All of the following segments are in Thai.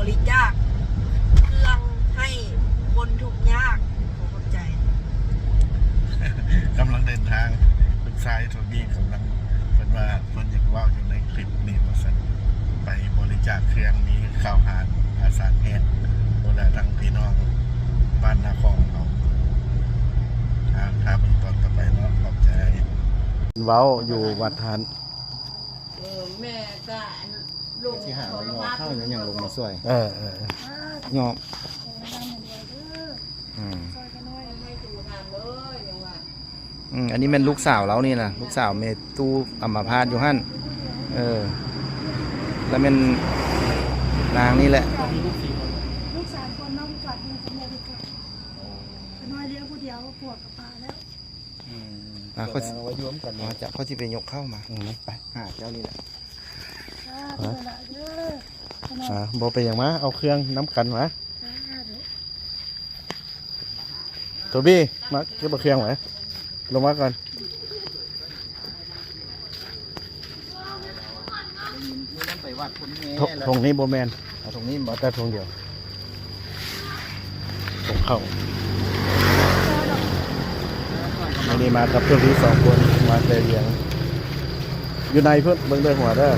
ริจาคเครื่องให้คนทุกข์ยากขอขอบใจ กำลังเดินทางคุณชายโทบี้กำลังเป็นว่าเพิ่นอยากว่าอยู่ในคลิปนี้ว่าสันไปบริจาคเครื่องมีข้าวหารอาสาแห้งโดยทั้งพี่น้องบ้านนาคองเราถ้าเป็นตอนต่อไปเนาะขอบใจเว้าอยู่วัดทาน แม่ก็ลง ที่หาว่าหยอเข้าอย่างลงมาช่วย หยอบ อันนี้เป็นลูกสาวเรานี่นะลูกสาวเมตู้อัมพาตอยู่หั่นแล้วเป็นนางนี่แหละ ลูก3 คนน้องกอดมือกับแม่ดีกว่าน้อยเลี้ยงผู้เดียวปวดกับปลาแล้วเขาไว้ย้อมกันมาจากเขาที่ไปยกเข้ามาไปหาเจ้านี่แหละบอกไปอย่างมาเอาเครื่องน้ำกันมาตัวบี้มาเก็บเครื่องไว้ลงมาก่อนทงนี้โบแมนเอาทงนี้แต่ทงเดียวทงเข้าอันนี้มากับเพื่อนที่2 คนมาเตะเลี้ยงอยู่ในเพื่อนเบิ้งด้วยหัวเด้อ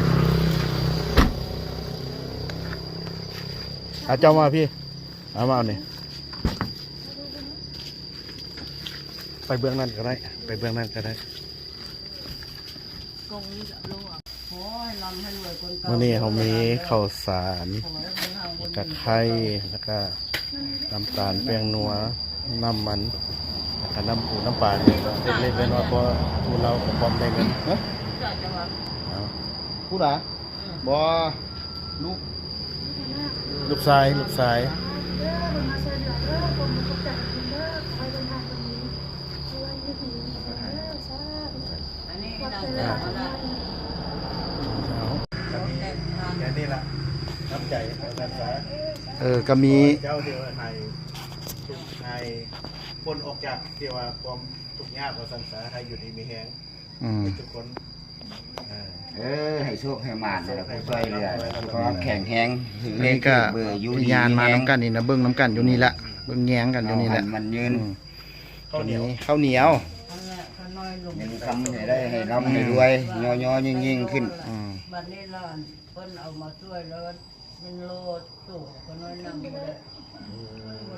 เจ้ามาพี่เอามาเอาเนี่ยไปเบื้องนั้นก็ได้ไปเบื้องนั้นก็ได้วันนี้เขามีข้าวสารตะไคร้แล้วก็น้ำตาลแป้งนัวน้ำมันแล้วก็น้ำปูน้ำปลาเนี่ยเล็กๆน้อยๆเพราะผู้เราก็พร้อมได้เงินผู้หลาบอลูกชายแค่นี้ละน้ำใจกันซะก็มีเจ้าเดียวในคนออกจากเดียวความทุกข์ยากของสังสารให้อยู่ดีมีแห้งทุกคนให้โชคให้มานนะผู้ช่วยเรือก็แข่งแห้งนี่ก็ยานมาน้ำกันนี่นะเบิ้งน้ำกันอยู่นี่แหละเบิ้งแย้งกันอยู่นี่แหละมันยืนข้าวเหนียวยังทำให้ได้ให้ร่ำให้รวยย่อยิ่งขึ้นบัดนี้ล่ะเพิ่นเอามาช่วยแล้วมันโลดตู้ก็น้อยนั่งบ่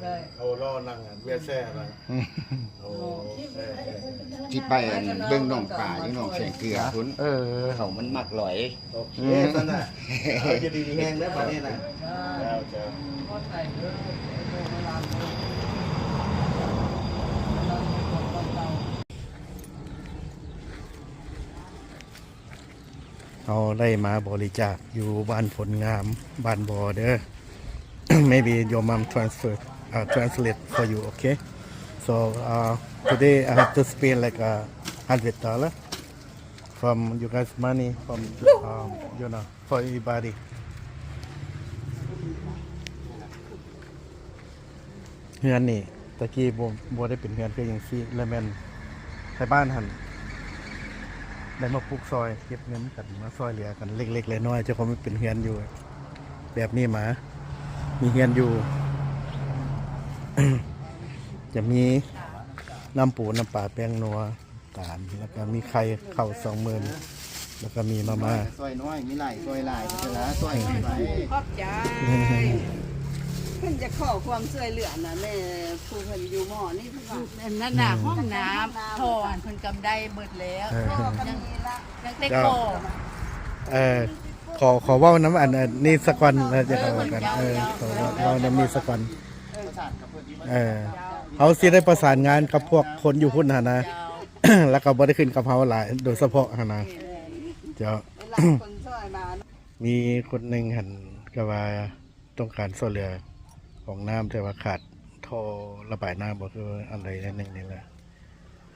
ได้เอาล่อนั่งเวียแซ่อะไรที่ไปเบื้องน้องป่าที่น้องแสงเกลือคุณเขามันมักหลอยโอเคนั่นน่ะเขาจะดีแห้งแล้วป่านนี้นะเราได้มาบริจาคอยู่บ้านผลงามบ้านบอเด้อ maybe your mom translate for you okay so today I have to spend like $100 from you guys money from for everybody เฮือนนี่ตะกี้บัวได้เป็นเฮือนคืออย่างซี่แล้วแม่นไทยบ้านหันได้มาปลูกซอยเก็บเงินกันมาซอยเหลือกันเล็กๆน้อยๆเจ้าของมันเป็นเฮือนอยู่แบบนี้มามีเฮือนอยู่ จะมีน้ำปูน้ำปลาแป้งนัวตาลแล้วก็มีไข่ข้าว20,000แล้วก็มีมาม่าซอยน้อยมีหลายซอยหลายเวลาซอยไปขอบใจเพิ่นจะขอความช่วยเหลือนะแม่ผู้เพิ่นอยู่หม้อนี่เพิ่นว่านั่นน่ะห้องน้ำถอนเพิ่นกำได้เบิดแล้วยังเต็กโกขอว่าน้ำอันนี้สักวันจะเข้ากันขอว่าน้ำนี้สักวันเขาสิได้ประสานงานกับพวกคนอยู่พุ่นนะ แล้วก็บ่ได้ขึ้นกับเขาหลายโดยเฉพาะนะเจ้า มีคนหนึ่งหันก็ว่าต้องการช่วยเหลือของน้ำแต่ว่าขาดท่อระบายน้ำบอกคืออะไรนั่นเองนี่แหละ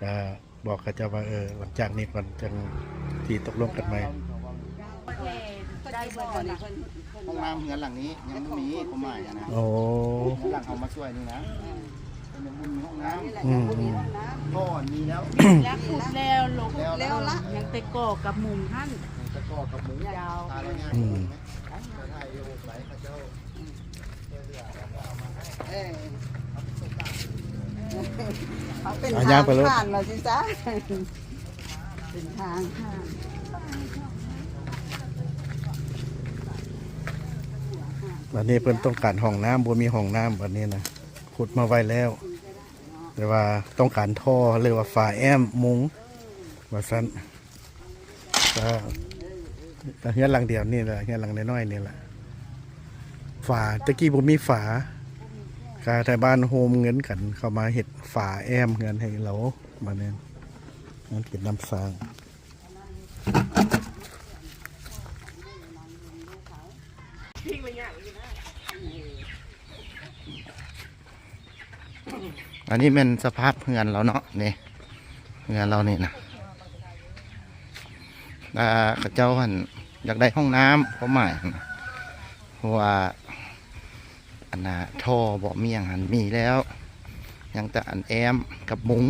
ก็บอกเขาจะว่าหลังจากนี้ก่อนจะที่ตกลงกันไหม ห้องน้ำเฮือนหลังนี้ยังไม่มีผมหมายนะโอ้หลังเอามาช่วยนี่นะยังมีห้องน้ำก็มีแล้วขุดแล้วลงแล้วละยังเต็กโกกับมุงท่าน ตะกอกับหมูยาว เขาเป็น อ่ะ ทา ย่าง ง ไปเลย ผ่านมาสิจ๊ะเป็นทางผ่าน วันนี้เพิ่นต้องการห้องน้ำบ่มีห้องน้ำวันนี้นะขุดมาไว้แล้ว แต่ว่าต้องการท่อหรือว่าฝาแอมมุงว่าซั่นก็เฮือนหลังเดียวนี่แหละเฮือนหลังน้อยๆนี่แหละฝาตะกี้บ่มีฝาก็ไทบ้านโฮมเงินกันเข้ามาเฮ็ดฝาแอมเฮือนให้เราบัดนี้นั่นเป็นน้ำสร้าง อันนี้เป็นสภาพเฮือนเราเนาะนี่เฮือนเรานี่นะข้าเจ้าหันอยากได้ห้องน้ำเพราะหมายเพราะว่าอันน่ะท่อบ่มีอย่างหันมีแล้ว ยังแต่อันแอมกับมุ้ง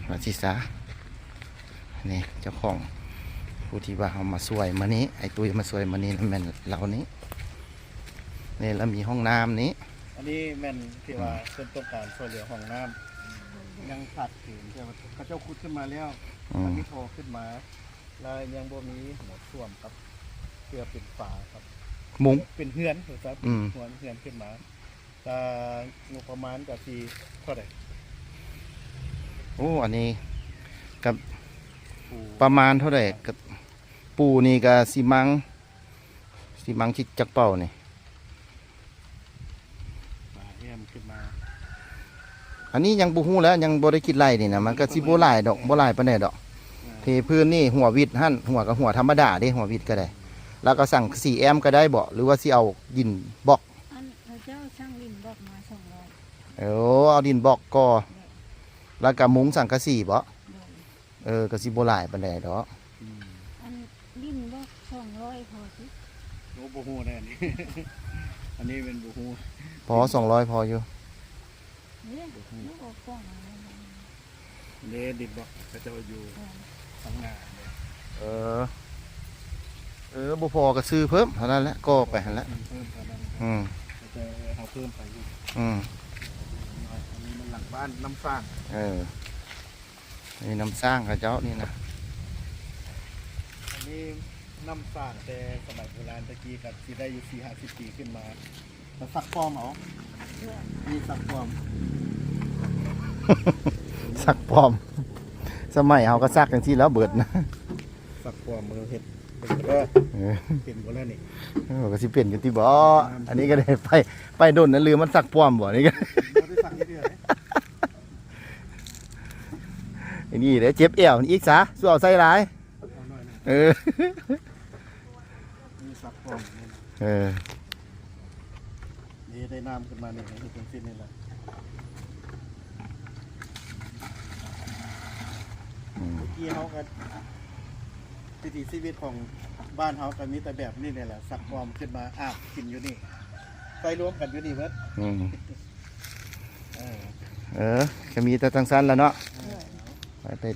ว่าสิซะนี่เจ้าของผู้ที่ว่าเอามาสวยมานี้ไอ้ตุ้ยมาสวยมานี้นั่นแม่นเรานี้นี่แล้วมีห้องน้ำนี้ อันนี้แม่นที่ว่าเพิ่นต้องการช่วยเหลือห้องน้ำยังขาดถึงแต่ว่าเขาเจ้าขุดขึ้นมาแล้วมันมีท่อขึ้นมาแล้วยังบ่มีหัวท่วมครับเพื่อเป็นฝาครับ มุ้ง เป็นเฮือนครับ อืม หัวเฮือนขึ้นมาแต่งบประมาณก็สิเท่าไหร่ โอ้อันนี้กับประมาณเท่าไหร่กับปูนี่กับซีมังชิจักเป่านี่ ฝาแอมขึ้นมา อันนี้ยังบ่ฮู้แล้วยังบ่ได้คิดไล่นี่นะมันก็สิบ่หลายดอกบ่หลายปานใดดอกเทพื้นนี่หัววิดหั่นหัวกับหัวธรรมดาเด้หัววิดก็ได้ แล้วก็สั่ง4แอมก็ได้บ่หรือว่าสิเอาดินบล็อก อันเจ้าช่างลินบอกมา200 เอาดินบล็อกก็แล้วก็มุ้งสังกะสีบ่ก็สิบ่หลายปานใดดอก อันลินบอก200พอสิ โอ้บ่ฮู้แน่นี่ อันนี้เป็นบ่ฮู้ พอ200พออยู่ เนี่ยลูกออกกล้องอะไรนะ เด้ดิบบ่เขาเจ้าอยู่ข้างหน้าเนี่ย บ่พอก็ซื้อเพิ่มเท่านั้นแหละก็ไปหั่นแหละ เพิ่มเท่านั้น อืม เขาจะเอาเพิ่มไปอยู่ อืม น้อยอันนี้มันหลังบ้านน้ำสร้าง นี่น้ำสร้างกับเจ้านี่นะ อันนี้น้ำสร้างแต่สมัยโบราณตะกี้กับที่ได้อยู่4-50 ปีขึ้นมาแล้วซักฟอมเอามีซักฟอม สักปลอม สมัยเฮาก็ซักจังซี่แล้วเบิดนะ ซักฟอมมือเห็ดเป็นก็ เออ เป็นบ่แล้วนี่ ก็สิเป็นอยู่ที่บ่อันนี้ก็ได้ไปโดนนั้นลืมมันสักปลอมบ่นี่ก็ บ่ได้ซักเรื่อย อันนี้เด้เจ็บเอวอีกซะสู้เอาใส่หลาย ๆเอาหน่อยนะ เออ มีซักฟอมนี่ เออ นี่ได้น้ำขึ้นมานี่เห็นเป็นสิ้นนี่แหละ อืม เมื่อกี้เขาก็วิถีชีวิตของบ้านเขาก็มีแต่แบบนี้นี่แหละซักฟอมขึ้นมาอาบกินอยู่นี่ไปรวมกันอยู่นี่เบิด อืม เออ ก็มีแต่จังซั่นแล้วเนาะไป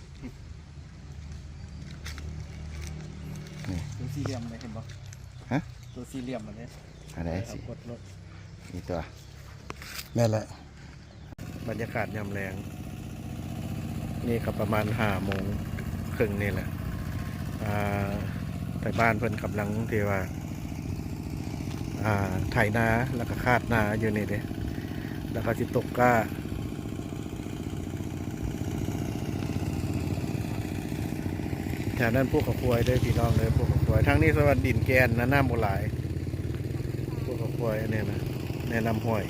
ตัวสี่เหลี่ยมเลยเห็นบ่ ฮะ ตัวสี่เหลี่ยมอันนี้ อะไรสิ กดรถ นี่ตัว นั่นแหละบรรยากาศยามแรง นี่ก็ประมาณ5:30นี่แหละแต่บ้านเพิ่นกำลังที่ว่าไถนาแล้วก็คาดนาอยู่นี่เด้แล้วก็สิตกก้าแถวนั้นพวกเขาควายเด้อพี่น้องเด้อพวกเขาควายทั้งนี้สวัสดินแกนนะน้ำบ่หลายพวกเขาควายเนี่ยนะแนะนำห้อย